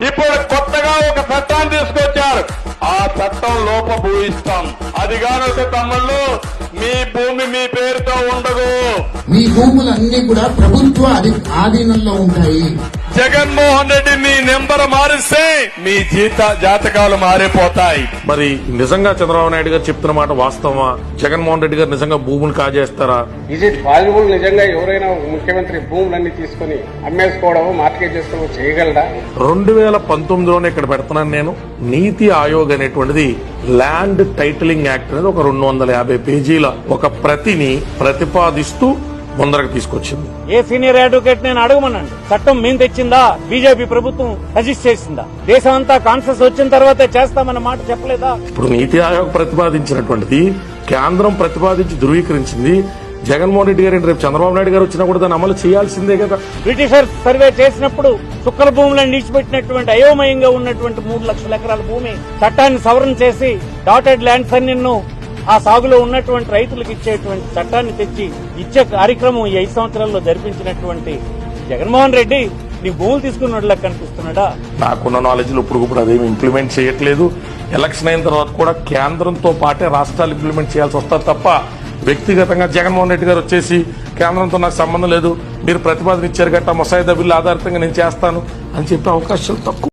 ఇప్పుడు కొత్తగా ఒక చట్టాన్ని తీసుకొచ్చారు. ఆ చట్టం లోపభూయిస్తాం. అది కానొస్తే తమ్ముళ్ళు మీ భూమి మీ పేరుతో ఉండదు. మీ భూములన్నీ కూడా ప్రభుత్వ ఆధీనంలో ఉంటాయి. జగన్మోహన్ రెడ్డి మీ నెంబర్ మారిస్తే మీ జాతకాలు మారిపోతాయి. మరి నిజంగా చంద్రబాబు నాయుడు గారు చెప్తున్న మాట వాస్తవమా? జగన్మోహన్ రెడ్డి గారు నిజంగా భూములు కాజేస్తారా? ఇది పాజిబుల్? నిజంగా ఎవరైనా ముఖ్యమంత్రి భూములన్నీ తీసుకుని అమ్మేసుకోవడం, మార్కెట్ చేసుకోవడం చేయగలరా? 2019లోనే ఇక్కడ పెడుతున్నాను నేను. నీతి ఆయోగ్ అనేటువంటిది ల్యాండ్ టైటిలింగ్ యాక్ట్ అనేది ఒక 250 పేజీల ఒక ప్రతిని ప్రతిపాదిస్తూ ముందరకు తీసుకొచ్చింది. ఏ సీనియర్ అడ్వకేట్ నేను అడగమనండి. చట్టం మేము తెచ్చిందా, బీజేపీ ప్రభుత్వం సజెస్ట్ చేసిందా? దేశం అంతా కాన్సెస్ వచ్చిన తర్వాతే చేస్తామన్న మాట చెప్పలేదా? ఇప్పుడు నీతి ఆయోగ్ ప్రతిపాదించినటువంటిది కేంద్రం ప్రతిపాదించి ధృవీకరించింది. జగన్మోహన్ రెడ్డి గారు రేపు చంద్రబాబు నాయుడు గారు వచ్చినా కూడా దాన్ని అమలు చేయాల్సిందే కదా. బ్రిటిషర్స్ సర్వే చేసినప్పుడు చుక్కల భూములను నిలిచిపెట్టినటువంటి అయోమయంగా ఉన్నటువంటి 3 లక్షల ఎకరాల భూమి చట్టాన్ని సవరణ చేసి డాటెడ్ ల్యాండ్స్ అన్ని ఆ సాగులో ఉన్నటువంటి రైతులకు ఇచ్చేటువంటి చట్టాన్ని తెచ్చి ఇచ్చే కార్యక్రమం ఈ 5 సంవత్సరాల్లో జరిపించినటువంటి జగన్మోహన్ రెడ్డి నీ భూములు తీసుకున్నట్లా కనిపిస్తున్నాడా? నాకున్న నాలెడ్జ్ లో ఇప్పుడు అదేమి ఇంప్లిమెంట్ చేయట్లేదు. ఎలక్షన్ అయిన తర్వాత కూడా కేంద్రంతో పాటే రాష్ట్రాలు ఇంప్లిమెంట్ చేయాల్సి వస్తారు తప్ప వ్యక్తిగతంగా జగన్మోహన్ రెడ్డి గారు వచ్చేసి కేంద్రంతో నాకు సంబంధం లేదు, మీరు ప్రతిపాదన ఇచ్చారు గట్ట ముసాయిదా బిల్లు ఆధారితంగా నేను చేస్తాను అని చెప్పే అవకాశాలు తక్కువ.